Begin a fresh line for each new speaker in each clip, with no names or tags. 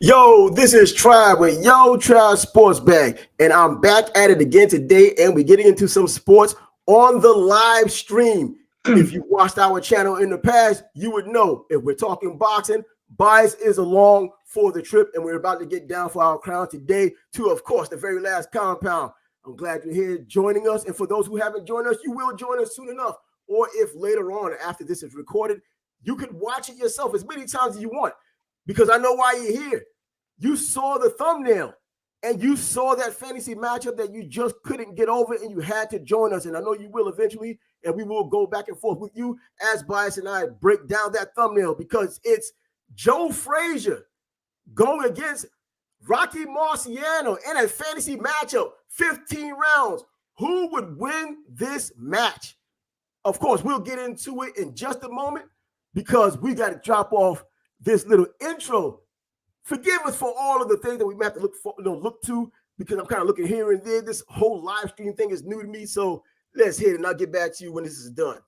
Yo, this is Trav with Trav Sports Bag, and I'm back at it again today, and we're getting into some sports on the live stream. If you watched our channel in the past, you would know if we're talking boxing, Bias is along for the trip, and we're about to get down for our crown today to, of course, the very last compound. I'm glad you're here joining us, and for those who haven't joined us, you will join us soon enough, or if later on after this is recorded, you could watch it yourself as many times as you want, because I know why you're here. You saw the thumbnail and you saw that fantasy matchup that you just couldn't get over, and you had to join us. And I know you will eventually, and we will go back and forth with you as Bias and I break down that thumbnail, because it's Joe Frazier going against Rocky Marciano in a fantasy matchup, 15 rounds. Who would win this match? Of course, we'll get into it in just a moment, because we got to drop off this little intro. Forgive us for all of the things that we have to look to, because I'm kind of looking here and there. This whole live stream thing is new to me, so let's hit it, and I'll get back to you when this is done.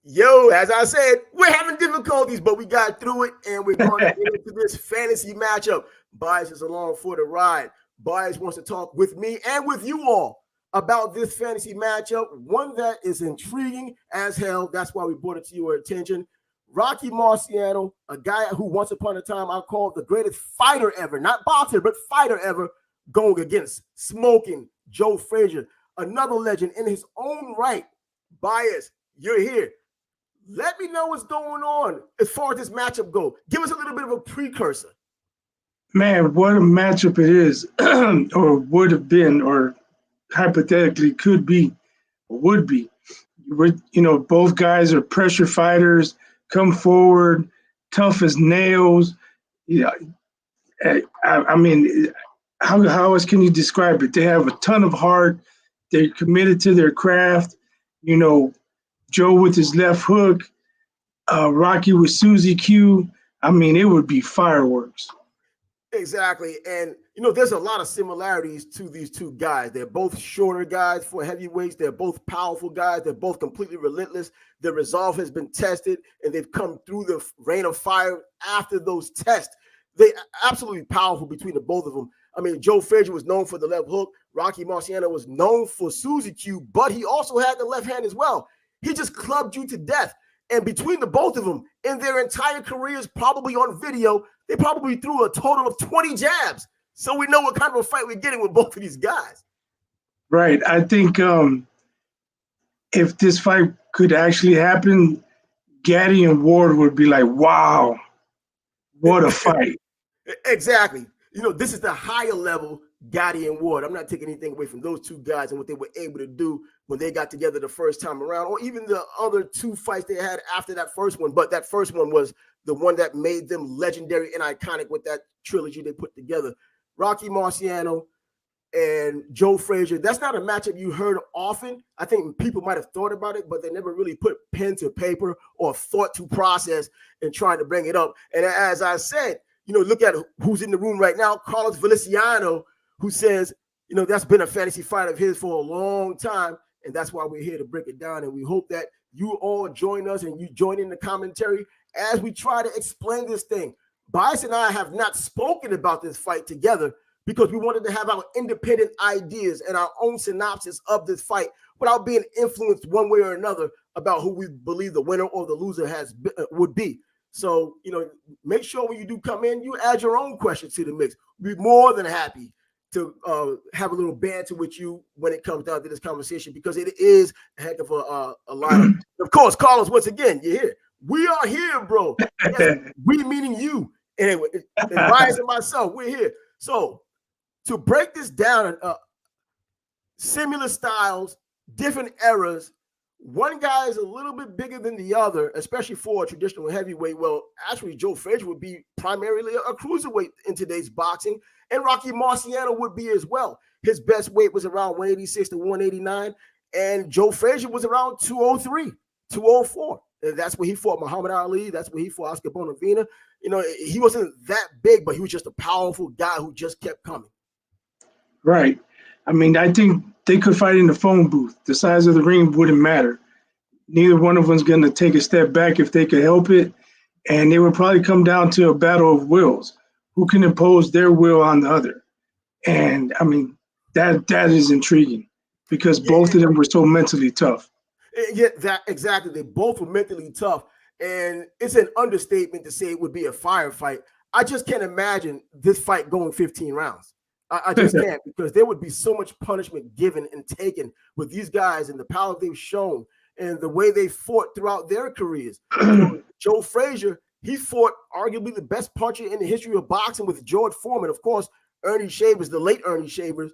Yo, as I said, we're having difficulties, but we got through it, and we're going to get into this fantasy matchup. Bias is along for the ride. Bias wants to talk with me and with you all about this fantasy matchup, one that is intriguing as hell. That's why we brought it to your attention. Rocky Marciano, a guy who once upon a time I called the greatest fighter ever, not boxer, but fighter ever, going against smoking Joe Frazier, another legend in his own right. Bias, you're here. Let me know what's going on as far as this matchup goes. Give us a little bit of a precursor.
Man, what a matchup it is, or would have been, or hypothetically could be, or would be. Both guys are pressure fighters, come forward, tough as nails. I mean, how else can you describe it? They have a ton of heart. They're committed to their craft. Joe with his left hook, Rocky with Susie Q. I mean, it would be fireworks.
Exactly. And, there's a lot of similarities to these two guys. They're both shorter guys for heavyweights. They're both powerful guys. They're both completely relentless. Their resolve has been tested, and they've come through the rain of fire after those tests. They're absolutely powerful between the both of them. I mean, Joe Frazier was known for the left hook. Rocky Marciano was known for Susie Q, but he also had the left hand as well. He just clubbed you to death. And between the both of them, in their entire careers, probably on video, they probably threw a total of 20 jabs. So we know what kind of a fight we're getting with both of these guys.
Right. I think if this fight could actually happen, Gaddy and Ward would be like, wow, what a fight.
Exactly. This is the higher level Gaddy and Ward. I'm not taking anything away from those two guys and what they were able to do when they got together the first time around, or even the other two fights they had after that first one. But that first one was the one that made them legendary and iconic with that trilogy they put together. Rocky Marciano and Joe Frazier, that's not a matchup you heard often. I think people might have thought about it, but they never really put pen to paper or thought to process and trying to bring it up. And as I said, look at who's in the room right now, Carlos Feliciano, who says, that's been a fantasy fight of his for a long time. And that's why we're here to break it down. And we hope that you all join us and you join in the commentary as we try to explain this thing. Bias and I have not spoken about this fight together because we wanted to have our independent ideas and our own synopsis of this fight without being influenced one way or another about who we believe the winner or the loser would be. So, make sure when you do come in, you add your own questions to the mix. We'd be more than happy to have a little banter with you when it comes down to this conversation, because it is a heck of a lineup. Of course, Carlos, once again, you're here. We are here, bro. Yes, we meaning you. Anyway, and Bias and myself, we're here. So to break this down, similar styles, different eras, one guy is a little bit bigger than the other, especially for a traditional heavyweight. Well, actually, Joe Frazier would be primarily a cruiserweight in today's boxing, and Rocky Marciano would be as well. His best weight was around 186 to 189, and Joe Frazier was around 203, 204. And that's where he fought Muhammad Ali. That's where he fought Oscar Bonavena. He wasn't that big, but he was just a powerful guy who just kept coming.
Right. I mean, I think they could fight in the phone booth. The size of the ring wouldn't matter. Neither one of them's going to take a step back if they could help it. And it would probably come down to a battle of wills. Who can impose their will on the other? And, I mean, that is intriguing because both of them were so mentally tough.
Yeah, that exactly. They both were mentally tough. And it's an understatement to say it would be a firefight. I just can't imagine this fight going 15 rounds. I just can't, because there would be so much punishment given and taken with these guys and the power they've shown and the way they fought throughout their careers. Joe Frazier, he fought arguably the best puncher in the history of boxing with George Foreman. Of course, Ernie Shavers, the late Ernie Shavers,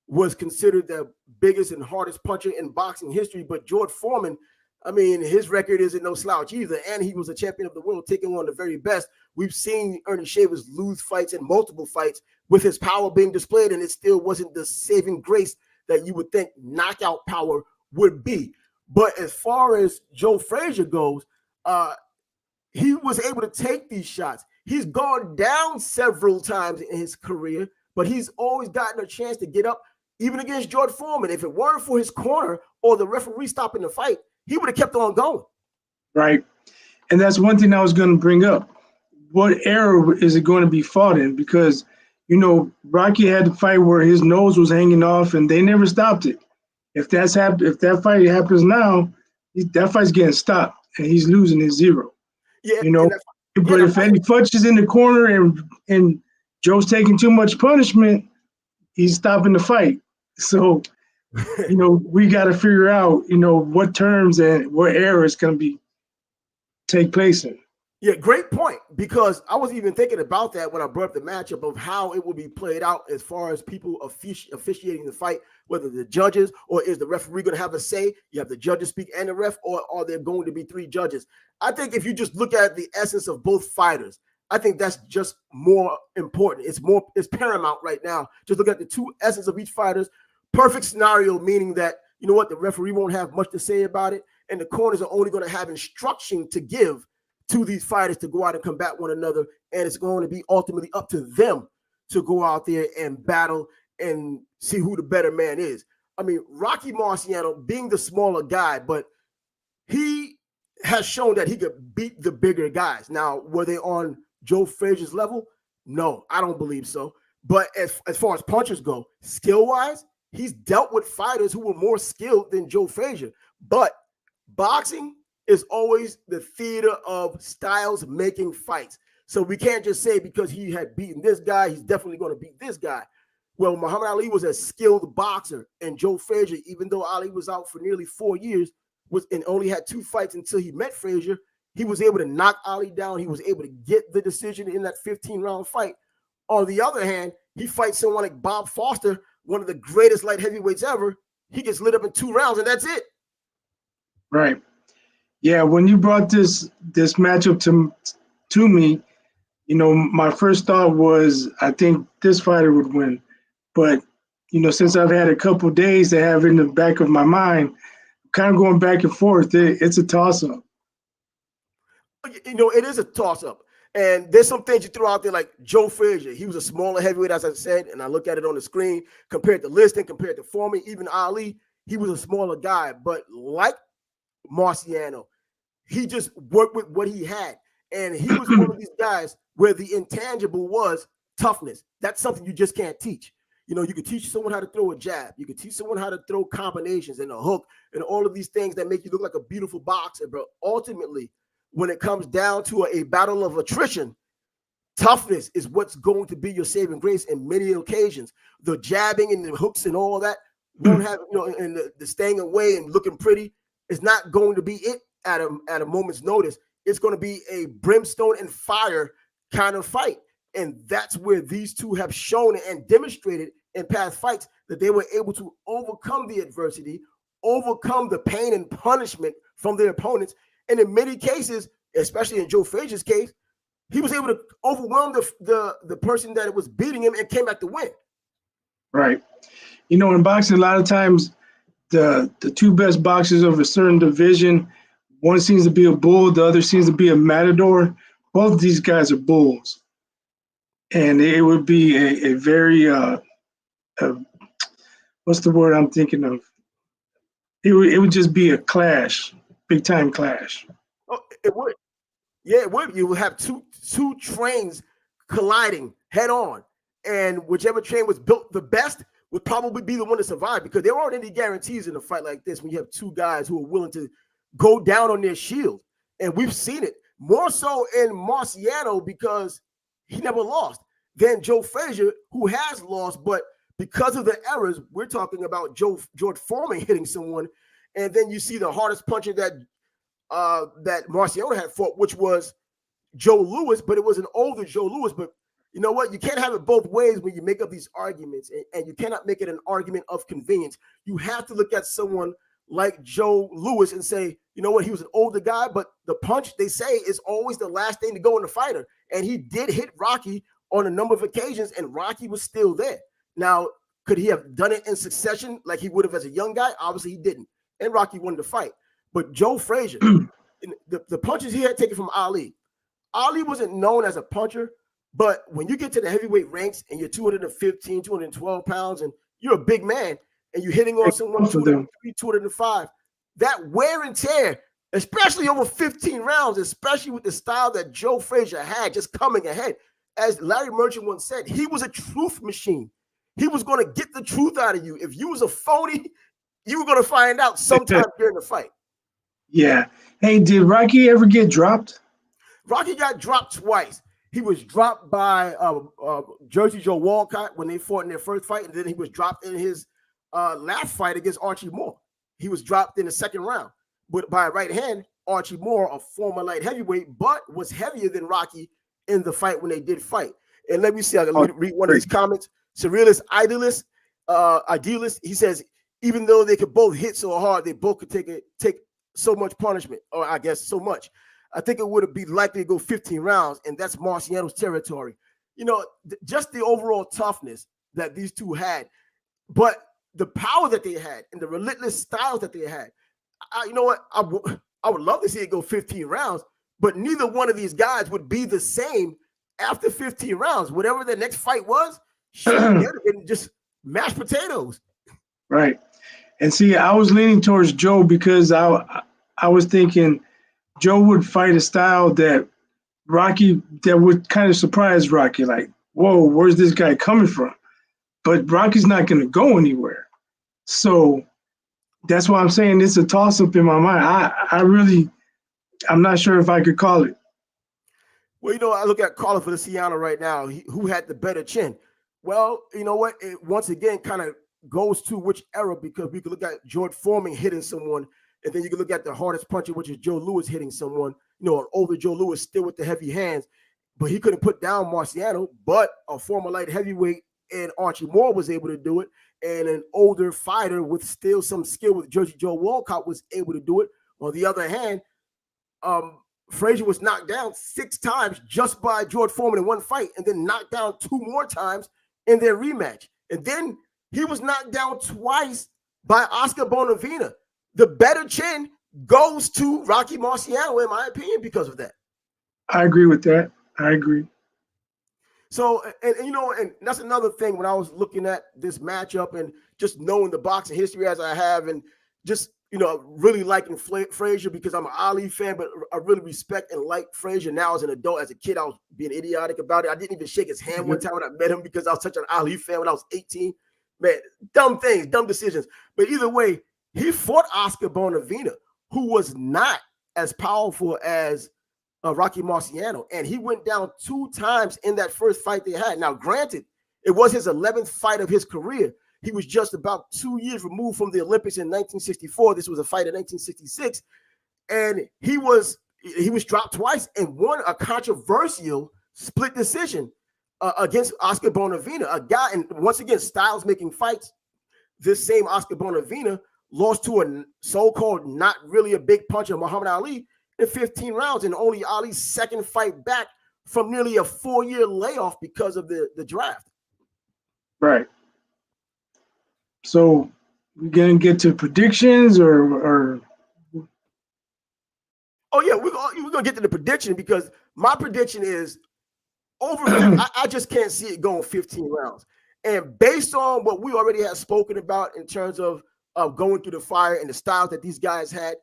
was considered the biggest and hardest puncher in boxing history. But George Foreman, I mean, his record isn't no slouch either. And he was a champion of the world, taking on the very best. We've seen Ernie Shavers lose fights and multiple fights with his power being displayed, and it still wasn't the saving grace that you would think knockout power would be. But as far as Joe Frazier goes, he was able to take these shots. He's gone down several times in his career, but he's always gotten a chance to get up, even against George Foreman. If it weren't for his corner or the referee stopping the fight, he would have kept on going.
Right. And that's one thing I was going to bring up. What era is it going to be fought in? Because, Rocky had to fight where his nose was hanging off and they never stopped it. If that fight happens now, that fight's getting stopped and he's losing his zero.
Yeah.
But if Eddie Futch is in the corner and Joe's taking too much punishment, he's stopping the fight. So, we got to figure out, what terms and what era it's going to take place in.
Yeah, great point, because I was even thinking about that when I brought up the matchup of how it will be played out as far as people officiating the fight, whether the judges or is the referee going to have a say? You have the judges speak and the ref, or are there going to be three judges? I think if you just look at the essence of both fighters, I think that's just more important. It's paramount right now. Just look at the two essence of each fighter's perfect scenario, meaning that, the referee won't have much to say about it, and the corners are only going to have instruction to give to these fighters to go out and combat one another, and it's going to be ultimately up to them to go out there and battle and see who the better man is. I mean, Rocky Marciano being the smaller guy, but he has shown that he could beat the bigger guys. Now, were they on Joe Frazier's level? No, I don't believe so. But as far as punchers go, skill-wise, he's dealt with fighters who were more skilled than Joe Frazier. But boxing is always the theater of styles making fights. So we can't just say because he had beaten this guy, he's definitely going to beat this guy. Well, Muhammad Ali was a skilled boxer, and Joe Frazier, even though Ali was out for nearly 4 years, and only had 2 fights until he met Frazier, he was able to knock Ali down. He was able to get the decision in that 15-round fight. On the other hand, he fights someone like Bob Foster, one of the greatest light heavyweights ever. He gets lit up in 2 rounds, and that's it.
Right. Yeah, when you brought this matchup to me, my first thought was I think this fighter would win. But, since I've had a couple days to have in the back of my mind, kind of going back and forth, it's a toss-up.
It is a toss-up. And there's some things you throw out there like Joe Frazier. He was a smaller heavyweight, as I said, and I look at it on the screen, compared to Liston, compared to Foreman, even Ali, he was a smaller guy. But like Marciano, he just worked with what he had. And he was one of these guys where the intangible was toughness. That's something you just can't teach. You can teach someone how to throw a jab. You can teach someone how to throw combinations and a hook and all of these things that make you look like a beautiful boxer. But ultimately, when it comes down to a battle of attrition, toughness is what's going to be your saving grace in many occasions. The jabbing and the hooks and all that won't have, and the staying away and looking pretty is not going to be it at a moment's notice. It's going to be a brimstone and fire kind of fight. And that's where these two have shown and demonstrated in past fights that they were able to overcome the adversity, overcome the pain and punishment from their opponents. And in many cases, especially in Joe Frazier's case, he was able to overwhelm the person that was beating him and came back to win.
Right. You know, in boxing, a lot of times the two best boxers of a certain division, one seems to be a bull, the other seems to be a matador. Both of these guys are bulls. And it would be a very, what's the word I'm thinking of? It would just be a clash, big time clash.
Oh, it would. Yeah, it would. You would have two trains colliding head on. And whichever train was built the best would probably be the one to survive, because there aren't any guarantees in a fight like this when you have two guys who are willing to go down on their shield. And we've seen it more so in Marciano because he never lost than Joe Frazier, who has lost, but because of the errors, we're talking about George Foreman hitting someone, and then you see the hardest puncher that Marciano had fought, which was Joe Louis, but it was an older Joe Louis. But you know what? You can't have it both ways when you make up these arguments, and you cannot make it an argument of convenience. You have to look at someone like Joe Louis and say, you know what? He was an older guy, but the punch, they say, is always the last thing to go in the fighter. And he did hit Rocky on a number of occasions, and Rocky was still there. Now, could he have done it in succession like he would have as a young guy? Obviously, he didn't. And Rocky won the fight. But Joe Frazier, the punches he had taken from Ali wasn't known as a puncher, but when you get to the heavyweight ranks and you're 215, 212 pounds, and you're a big man, and you're hitting on someone 203, 205, that wear and tear, especially over 15 rounds, especially with the style that Joe Frazier had, just coming ahead. As Larry Merchant once said, he was a truth machine. He was going to get the truth out of you. If you was a phony, you were going to find out sometime during the fight.
Yeah. Hey, did Rocky ever get dropped?
Rocky got dropped twice. He was dropped by Jersey Joe Walcott when they fought in their first fight, and then he was dropped in his last fight against Archie Moore. He was dropped in the second round, but by right hand, Archie Moore, a former light heavyweight, but was heavier than Rocky in the fight when they did fight. And let me see, I can read one of these comments. Surrealist Idealist, he says, even though they could both hit so hard, they both could take so much punishment, or I guess so much. I think it would be likely to go 15 rounds, and that's Marciano's territory. You know, just the overall toughness that these two had, but the power that they had and the relentless styles that they had. You know what? I would love to see it go 15 rounds, but neither one of these guys would be the same after 15 rounds. Whatever the next fight was, should have been just mashed potatoes.
Right. And see, I was leaning towards Joe because I was thinking Joe would fight a style that would kind of surprise Rocky. Like, whoa, where's this guy coming from? But Rocky's not going to go anywhere. So that's why I'm saying it's a toss-up in my mind. I'm not sure if I could call it.
Well, you know, I look at Carlo Feliciano right now, who had the better chin. Well, you know what? It once again kind of goes to which era, because we could look at George Foreman hitting someone, and then you can look at the hardest puncher, which is Joe Louis hitting someone. You know, an older Joe Louis still with the heavy hands, but he couldn't put down Marciano. But a former light heavyweight and Archie Moore was able to do it, and an older fighter with still some skill with Jersey Joe Walcott was able to do it. On the other hand, Frazier was knocked down 6 times just by George Foreman in one fight, and then knocked down 2 more times in their rematch. And then he was knocked down twice by Oscar Bonavena. The better chin goes to Rocky Marciano, in my opinion, because of that.
I agree with that. I agree.
So, and you know, and that's another thing when I was looking at this matchup and just knowing the boxing history as I have, and just, you know, really liking Frazier because I'm an Ali fan, but I really respect and like Frazier now as an adult. As a kid, I was being idiotic about it. I didn't even shake his hand one time when I met him because I was such an Ali fan when I was 18. Man, dumb things, dumb decisions. But either way, he fought Oscar Bonavena, who was not as powerful as Rocky Marciano, and he went down 2 times in that first fight they had. Now, granted, it was his 11th fight of his career. He was just about 2 years removed from the Olympics in 1964. This was a fight in 1966, and he was dropped twice and won a controversial split decision against Oscar Bonavena, a guy, and once again, styles making fights. This same Oscar Bonavena lost to a so-called not really a big puncher, Muhammad Ali, in 15 rounds, and only Ali's second fight back from nearly a 4-year layoff because of the draft.
Right. So we're gonna get to predictions, or
oh yeah, we're gonna get to the prediction, because my prediction is over. I just can't see it going 15 rounds. And based on what we already have spoken about in terms of going through the fire and the styles that these guys had,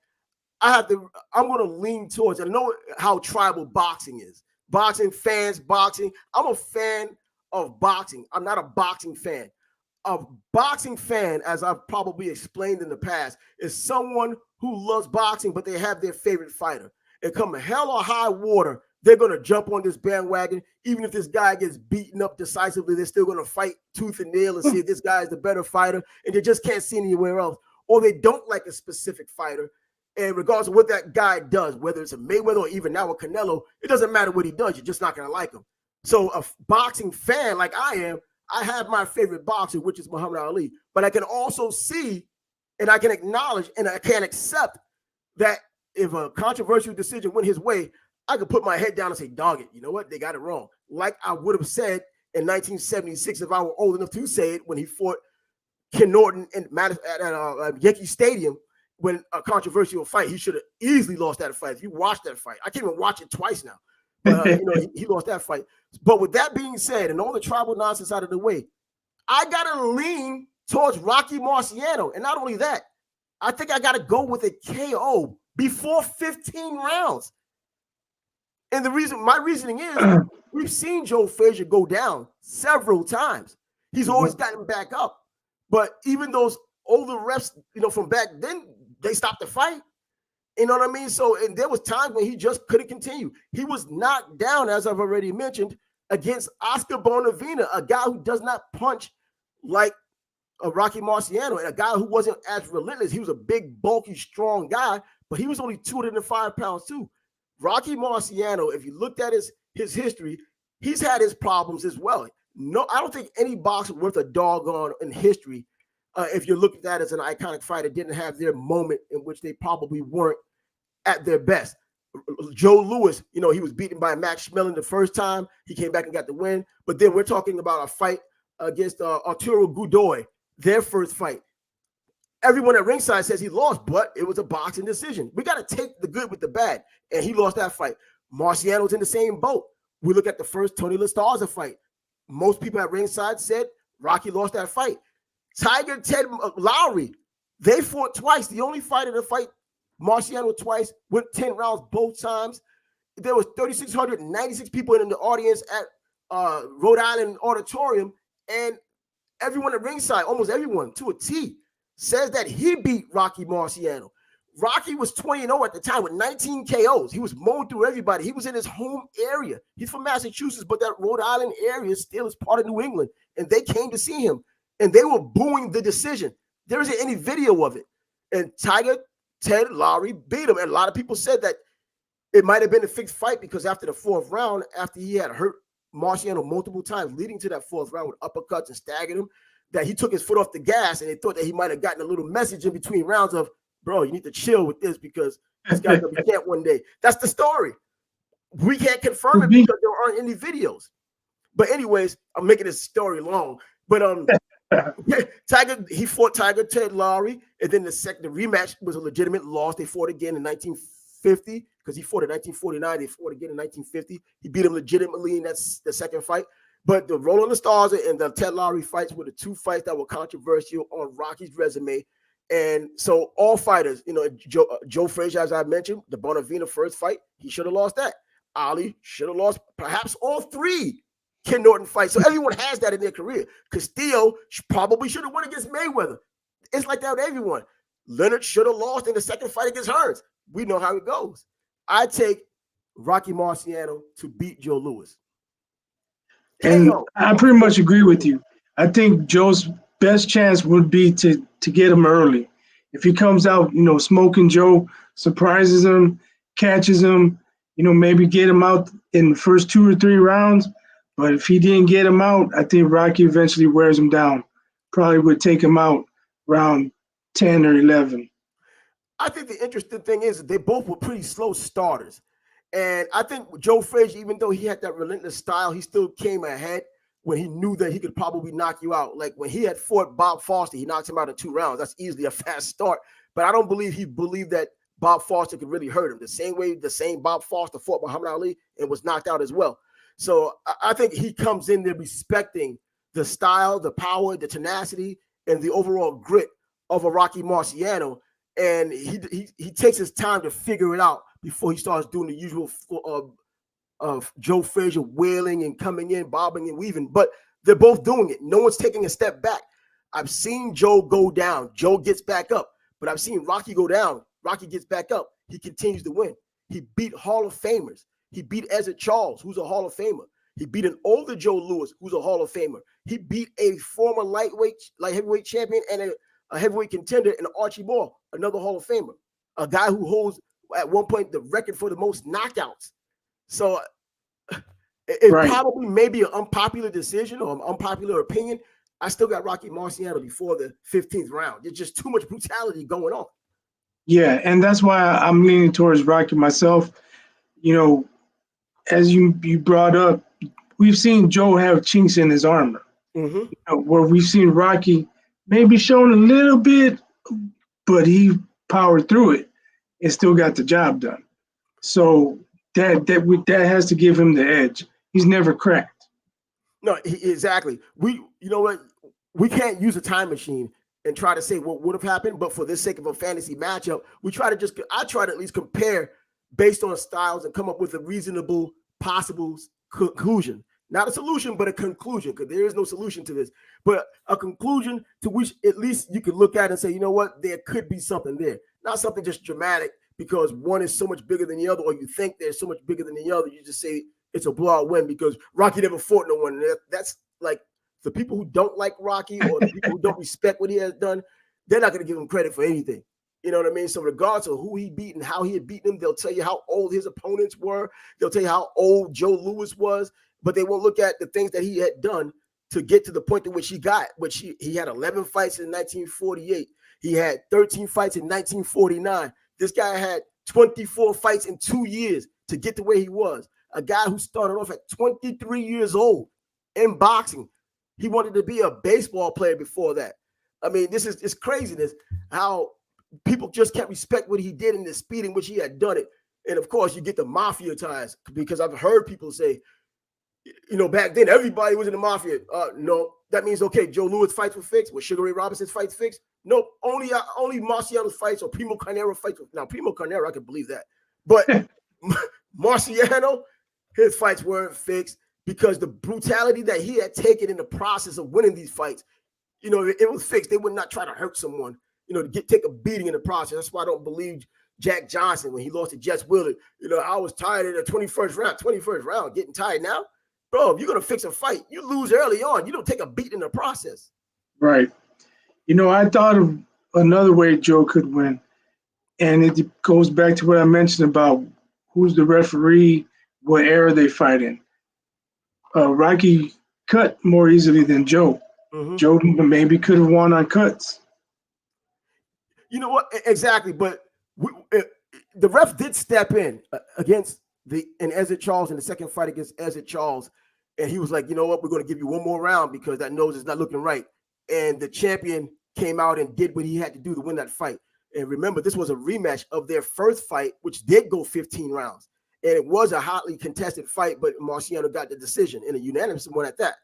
I'm going to lean towards. I know how tribal boxing is. Boxing fans, boxing. I'm a fan of boxing. I'm not a boxing fan. A boxing fan, as I've probably explained in the past, is someone who loves boxing, but they have their favorite fighter. And come hell or high water, they're going to jump on this bandwagon. Even if this guy gets beaten up decisively, they're still going to fight tooth and nail and see if this guy is the better fighter, and they just can't see anywhere else. Or they don't like a specific fighter. And regardless of what that guy does, whether it's a Mayweather or even now a Canelo, it doesn't matter what he does. You're just not going to like him. So a boxing fan like I am, I have my favorite boxer, which is Muhammad Ali. But I can also see, and I can acknowledge, and I can accept that if a controversial decision went his way, I could put my head down and say, dog it, you know what? They got it wrong. Like I would have said in 1976, if I were old enough to say it, when he fought Ken Norton at Yankee Stadium, when a controversial fight, he should have easily lost that fight. If you watch that fight, I can't even watch it twice now. But he lost that fight. But with that being said, and all the tribal nonsense out of the way, I gotta lean towards Rocky Marciano. And not only that, I think I gotta go with a KO before 15 rounds. And my reasoning is, we've seen Joe Frazier go down several times. He's always gotten back up. But even those older refs, from back then, they stopped the fight. You know what I mean? So, and there was times when he just couldn't continue. He was knocked down, as I've already mentioned, against Oscar Bonavena, a guy who does not punch like a Rocky Marciano, and a guy who wasn't as relentless. He was a big, bulky, strong guy, but he was only 205 pounds too. Rocky Marciano, if you looked at his history, he's had his problems as well. No, I don't think any boxer worth a doggone in history, if you look at that as an iconic fighter, didn't have their moment in which they probably weren't at their best. Joe Louis, he was beaten by Max Schmeling the first time. He came back and got the win. But then we're talking about a fight against Arturo Godoy, their first fight. Everyone at ringside says he lost, but it was a boxing decision. We got to take the good with the bad, and he lost that fight. Marciano's in the same boat. We look at the first Tony La Starza fight. Most people at ringside said Rocky lost that fight. Tiger Ted Lowry, they fought twice. The only fighter to fight Marciano twice, went 10 rounds both times. There was 3,696 people in the audience at Rhode Island Auditorium, and everyone at ringside, almost everyone to a T, says that he beat Rocky Marciano. Rocky was 20-0 at the time with 19 KOs. He was mowing through everybody. He was in his home area. He's from Massachusetts, but that Rhode Island area still is part of New England, and they came to see him, and they were booing the decision. There isn't any video of it. And Tiger Ted Lowry beat him, and a lot of people said that it might have been a fixed fight because after the fourth round, after he had hurt Marciano multiple times leading to that fourth round with uppercuts and staggered him, that he took his foot off the gas, and they thought that he might have gotten a little message in between rounds of, bro, you need to chill with this because this guy's going to be champ one day. That's the story. We can't confirm it because there aren't any videos. But anyways, I'm making this story long. But he fought Tiger Ted Lowry, and then the rematch was a legitimate loss. They fought again in 1950 because he fought in 1949. They fought again in 1950. He beat him legitimately in the second fight. But the Roland La Starza and the Ted Lowry fights were the two fights that were controversial on Rocky's resume. And so all fighters, Joe Frazier, as I mentioned, the Bonavena first fight, he should have lost that. Ali should have lost perhaps all three Ken Norton fights. So everyone has that in their career. Castillo probably should have won against Mayweather. It's like that with everyone. Leonard should have lost in the second fight against Hearns. We know how it goes. I take Rocky Marciano to beat Joe Louis.
And I pretty much agree with you. I think Joe's best chance would be to get him early. If he comes out, smoking Joe, surprises him, catches him, maybe get him out in the first 2 or 3 rounds. But if he didn't get him out, I think Rocky eventually wears him down. Probably would take him out round 10 or 11.
I think the interesting thing is they both were pretty slow starters. And I think Joe Frazier, even though he had that relentless style, he still came ahead when he knew that he could probably knock you out. Like when he had fought Bob Foster, he knocked him out in 2 rounds. That's easily a fast start. But I don't believe he believed that Bob Foster could really hurt him. The same Bob Foster fought Muhammad Ali and was knocked out as well. So I think he comes in there respecting the style, the power, the tenacity, and the overall grit of a Rocky Marciano. And he takes his time to figure it out before he starts doing the usual of Joe Frazier wailing and coming in, bobbing and weaving. But they're both doing it. No one's taking a step back. I've seen Joe go down. Joe gets back up. But I've seen Rocky go down. Rocky gets back up. He continues to win. He beat Hall of Famers. He beat Ezzard Charles, who's a Hall of Famer. He beat an older Joe Louis, who's a Hall of Famer. He beat a former light heavyweight champion and a heavyweight contender in Archie Moore, another Hall of Famer, a guy who holds at one point the record for the most knockouts. So it probably may be an unpopular decision or an unpopular opinion. I still got Rocky Marciano before the 15th round. There's just too much brutality going on.
Yeah, and that's why I'm leaning towards Rocky myself. You know, as you brought up, we've seen Joe have chinks in his armor.
Mm-hmm.
You know, where we've seen Rocky maybe shown a little bit, but he powered through it and still got the job done. So that has to give him the edge. He's never cracked.
No, exactly. You know what? We can't use a time machine and try to say what would have happened, but for the sake of a fantasy matchup, I try to at least compare based on styles and come up with a reasonable possible conclusion. Not a solution, but a conclusion, because there is no solution to this, but a conclusion to which at least you could look at and say, you know what, there could be something there. Not something just dramatic because one is so much bigger than the other, or you think they're so much bigger than the other. You just say it's a blowout win because Rocky never fought no one. That's like the people who don't like Rocky or the people who don't respect what he has done, they're not going to give him credit for anything. You know what I mean? So regardless of who he beat and how he had beaten him, they'll tell you how old his opponents were. They'll tell you how old Joe Louis was, but they won't look at the things that he had done to get to the point to which he got, which he had 11 fights in 1948. He had 13 fights in 1949. This guy had 24 fights in 2 years to get to where he was. A guy who started off at 23 years old in boxing. He wanted to be a baseball player before that. I mean, it's craziness how people just can't respect what he did and the speed in which he had done it. And of course, you get the mafia ties because I've heard people say, you know, back then everybody was in the mafia. No, that means okay. Joe Louis fights were fixed. Was Sugar Ray Robinson's fights fixed? Nope. Only Marciano's fights or Primo Carnera fights. Now Primo Carnera, I can believe that, but Marciano, his fights weren't fixed because the brutality that he had taken in the process of winning these fights, you know, it was fixed. They would not try to hurt someone, you know, to take a beating in the process. That's why I don't believe Jack Johnson when he lost to Jess Willard. You know, I was tired in the 21st round, getting tired now. Bro, if you're going to fix a fight, you lose early on. You don't take a beat in the process.
Right. You know, I thought of another way Joe could win, and it goes back to what I mentioned about who's the referee, what era they fight in. Rocky cut more easily than Joe. Mm-hmm. Joe maybe could have won on cuts.
You know what? Exactly. But the ref did step in against Ezzard Charles in the second fight against Ezzard Charles. And he was like, you know what? We're going to give you one more round because that nose is not looking right. And the champion came out and did what he had to do to win that fight. And remember, this was a rematch of their first fight, which did go 15 rounds. And it was a hotly contested fight, but Marciano got the decision in a unanimous one at that.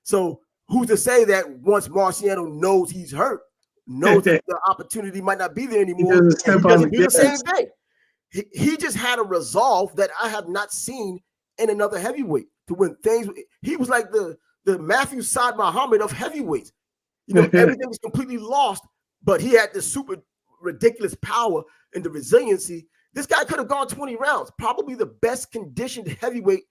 So who's to say that once Marciano knows he's hurt, knows that the opportunity might not be there anymore, he doesn't do the same thing. He just had a resolve that I have not seen in another heavyweight to win things. He was like the Matthew Saad Muhammad of heavyweights. You know, everything was completely lost, but he had this super ridiculous power and the resiliency. This guy could have gone 20 rounds, probably the best conditioned heavyweight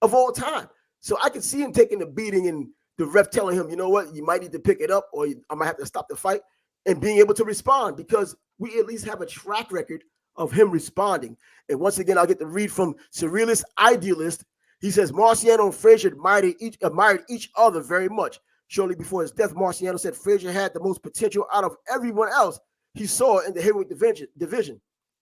of all time. So I could see him taking the beating and the ref telling him, you know what, you might need to pick it up or I might have to stop the fight, and being able to respond because we at least have a track record of him responding. And once again, I'll get to read from Surrealist Idealist. He says, Marciano and Frazier admired each other very much. Shortly before his death, Marciano said Frazier had the most potential out of everyone else. he saw in the heavyweight division.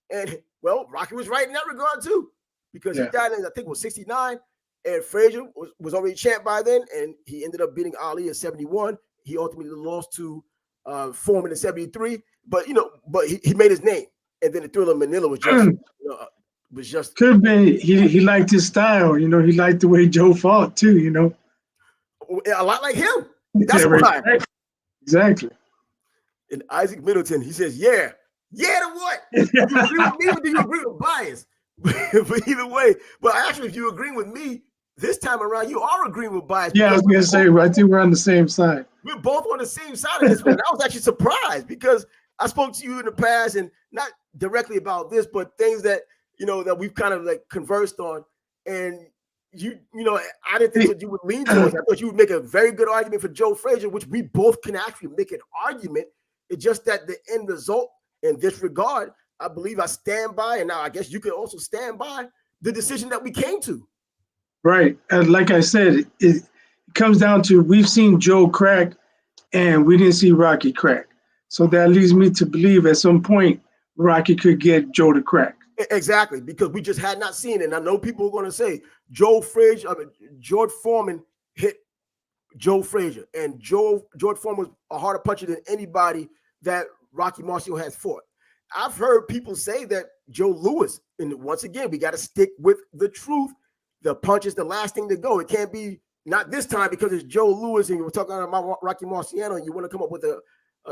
And well, Rocky was right in that regard too, because he died in, I think it was 69, and Frazier was already champ by then, and he ended up beating Ali in 71. He ultimately lost to Foreman in 73, but he made his name. And then the Thriller Manila was just
could have been he liked his style, he liked the way Joe fought too,
a lot like him. That's why.
Exactly.
And Isaac Middleton, he says, yeah to what? Do you agree with me or do you agree with Bias? But either way, but actually, if you agree with me this time around, you are agreeing with Bias.
Yeah, I was gonna say, I think we're on the same side.
We're both on the same side of this one. I was actually surprised because I spoke to you in the past, and not directly about this, but things that that we've kind of like conversed on. And I didn't think that you would lean towards. I thought you would make a very good argument for Joe Frazier, which we both can actually make an argument. It's just that the end result in this regard, I believe I stand by, and now I guess you can also stand by the decision that we came to.
Right. And like I said, it comes down to we've seen Joe crack and we didn't see Rocky crack. So that leads me to believe at some point Rocky could get Joe to crack.
Exactly, because we just had not seen it. And I know people are going to say George Foreman hit Joe Frazier, and George Foreman was a harder puncher than anybody that Rocky Marciano has fought. I've heard people say that Joe Louis, and once again, we got to stick with the truth. The punch is the last thing to go. It can't be, not this time, because it's Joe Louis and you're talking about Rocky Marciano and you want to come up with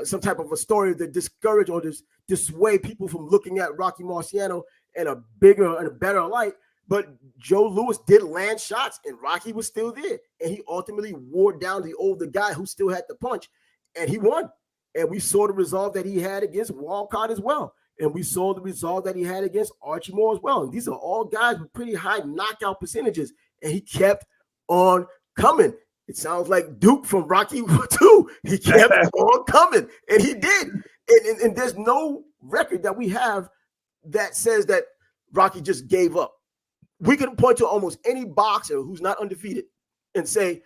some type of a story that discourage or dissuade people from looking at Rocky Marciano in a bigger and a better light. But Joe Louis did land shots and Rocky was still there. And he ultimately wore down the older guy who still had the punch, and he won. And we saw the resolve that he had against Walcott as well. And we saw the resolve that he had against Archie Moore as well. And these are all guys with pretty high knockout percentages. And he kept on coming. It sounds like Duke from Rocky 2. He kept on coming. And he did. And there's no record that we have that says that Rocky just gave up. We can point to almost any boxer who's not undefeated and say,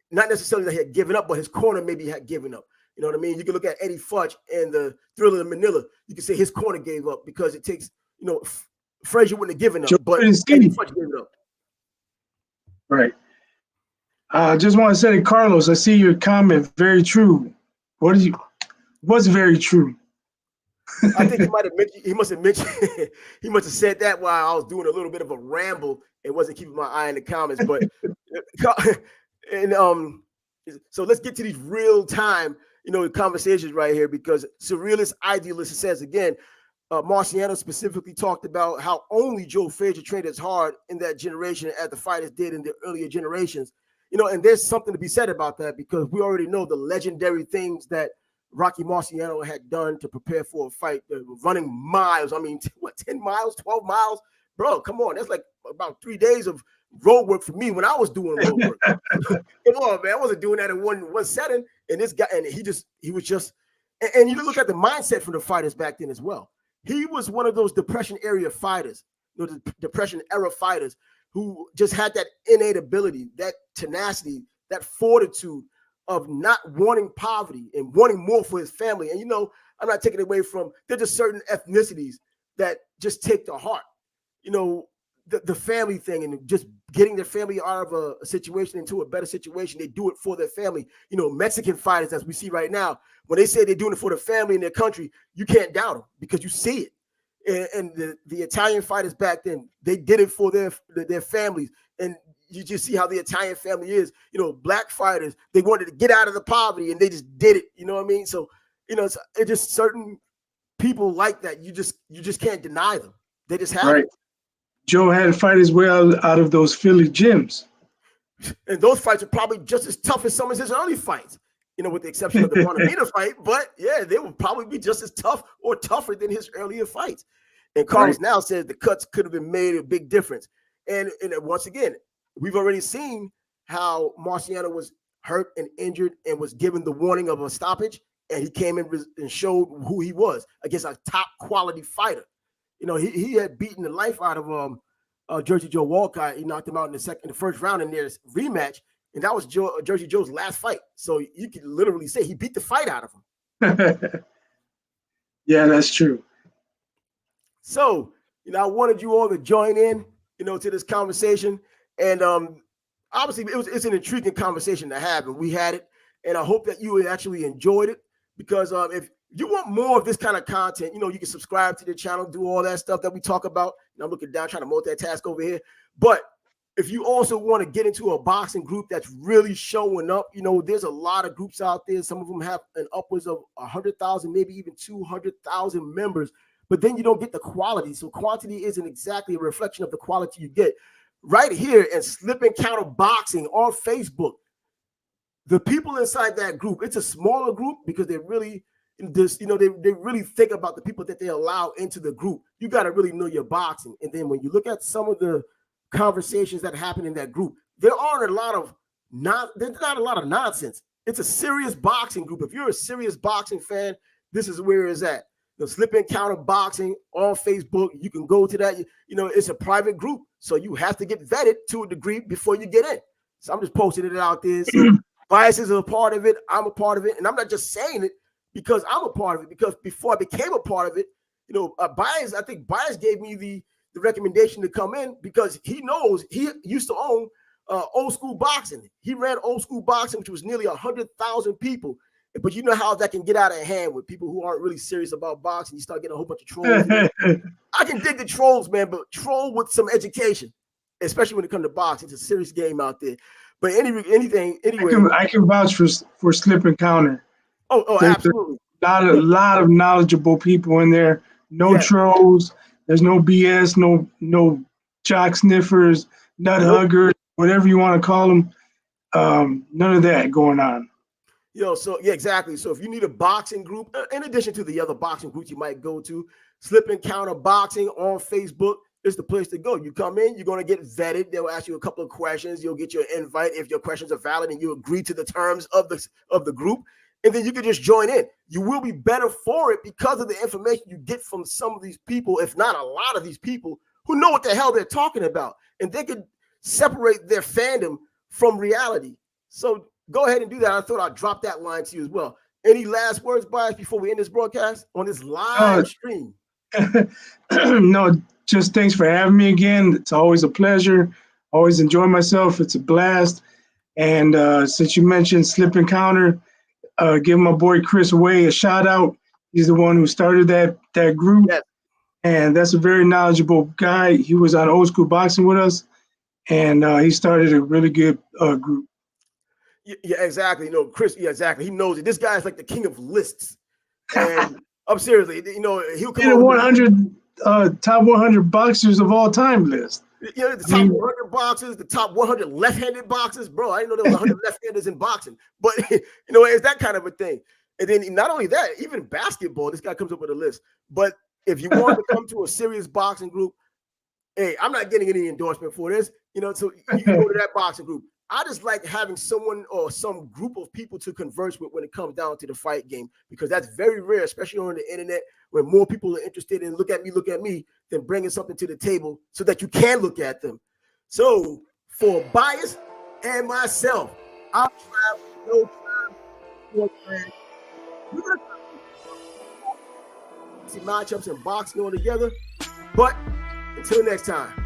not necessarily that he had given up, but his corner maybe had given up. You know what I mean? You can look at Eddie Futch and the Thriller in Manila. You can say his corner gave up because it takes, Frazier wouldn't have given up, but Eddie Futch gave it up.
Right. I just want to say, Carlos, I see your comment. Very true. What's very true?
I think he must have said that while I was doing a little bit of a ramble and wasn't keeping my eye on the comments. But so let's get to these real time, conversations right here, because Surrealist Idealist says again, Marciano specifically talked about how only Joe Frazier trained as hard in that generation as the fighters did in the earlier generations. And there's something to be said about that, because we already know the legendary things that Rocky Marciano had done to prepare for a fight, running miles. I mean, 10 miles, 12 miles? Bro, come on. That's like about 3 days of road work for me when I was doing road work. Come on, man. I wasn't doing that in one setting. And this guy, and he was just, and you look at the mindset from the fighters back then as well. He was one of those Depression era fighters, the Depression era fighters who just had that innate ability, that tenacity, that fortitude of not wanting poverty and wanting more for his family. And, I'm not taking it away from, there's just certain ethnicities that just take to heart, the family thing and just getting their family out of a situation into a better situation. They do it for their family. Mexican fighters, as we see right now, when they say they're doing it for the family in their country, you can't doubt them because you see it. And the Italian fighters back then, they did it for their families. And you just see how the Italian family is. Black fighters, they wanted to get out of the poverty and they just did it. You know what I mean? So, it's just certain people like that. You just can't deny them. They just have
right.
it.
Joe had to fight his way out of those Philly gyms.
And those fights are probably just as tough as some of his early fights, with the exception of the Bonavita fight. But yeah, they would probably be just as tough or tougher than his earlier fights. And Carlos now says the cuts could have been made a big difference. And once again, we've already seen how Marciano was hurt and injured and was given the warning of a stoppage. And he came in and showed who he was against a top quality fighter. He had beaten the life out of Jersey Joe Walcott. He knocked him out in the first round in their rematch. And that was Jersey Joe's last fight. So you could literally say he beat the fight out of him.
Yeah, that's true.
So, I wanted you all to join in, to this conversation. And obviously it's an intriguing conversation to have, and we had it. And I hope that you actually enjoyed it, because if you want more of this kind of content, you can subscribe to the channel, do all that stuff that we talk about. And I'm looking down, trying to multitask over here. But if you also want to get into a boxing group that's really showing up, there's a lot of groups out there. Some of them have an upwards of 100,000, maybe even 200,000 members, but then you don't get the quality. So quantity isn't exactly a reflection of the quality you get. Right here in Slip and Counter Boxing on Facebook, the people inside that group, it's a smaller group because they really they really think about the people that they allow into the group. You got to really know your boxing. And then when you look at some of the conversations that happen in that group, there's not a lot of nonsense. It's a serious boxing group. If you're a serious boxing fan, this is where it's at. The Slip and Counter Boxing on Facebook. You can go to that. It's a private group, so you have to get vetted to a degree before you get in. So I'm just posting it out there. So Bias is a part of it. I'm a part of it, and I'm not just saying it because I'm a part of it. Because before I became a part of it, Bias. I think Bias gave me the recommendation to come in because he knows he used to own Old School Boxing. He ran Old School Boxing, which was nearly 100,000 people. But you know how that can get out of hand with people who aren't really serious about boxing. You start getting a whole bunch of trolls. I can dig the trolls, man, but troll with some education, especially when it comes to boxing. It's a serious game out there. But anyway,
I can vouch for Slip and Counter.
There's absolutely.
A lot of knowledgeable people in there. No trolls. There's no BS. No jock sniffers, nut huggers, whatever you want to call them. None of that going on.
Exactly. So if you need a boxing group, in addition to the other boxing groups you might go to, Slip and Counter Boxing on Facebook is the place to go. You come in, you're going to get vetted. They'll ask you a couple of questions. You'll get your invite if your questions are valid and you agree to the terms of the group. And then you can just join in. You will be better for it because of the information you get from some of these people, if not a lot of these people, who know what the hell they're talking about. And they could separate their fandom from reality. So go ahead and do that. I thought I'd drop that line to you as well. Any last words, Bias, before we end this broadcast on this live stream?
No, just thanks for having me again. It's always a pleasure. Always enjoy myself. It's a blast. And since you mentioned Slip and Counter, give my boy Chris Way a shout out. He's the one who started that group. Yes. And that's a very knowledgeable guy. He was on Old School Boxing with us, and he started a really good group.
Yeah, exactly. Chris, exactly. He knows it. This guy is like the king of lists. And I'm seriously, he'll come
in 100 top 100 boxers of all time list.
The top 100 boxers, the top 100 left-handed boxers, bro. I didn't know there was 100 left-handers in boxing, but it's that kind of a thing. And then not only that, even basketball, this guy comes up with a list. But if you want to come to a serious boxing group, hey, I'm not getting any endorsement for this, so you can go to that boxing group. I just like having someone or some group of people to converse with when it comes down to the fight game, because that's very rare, especially on the internet, where more people are interested in look at me than bringing something to the table so that you can look at them. So for Bias and myself, I'm see matchups and boxing all together. But until next time.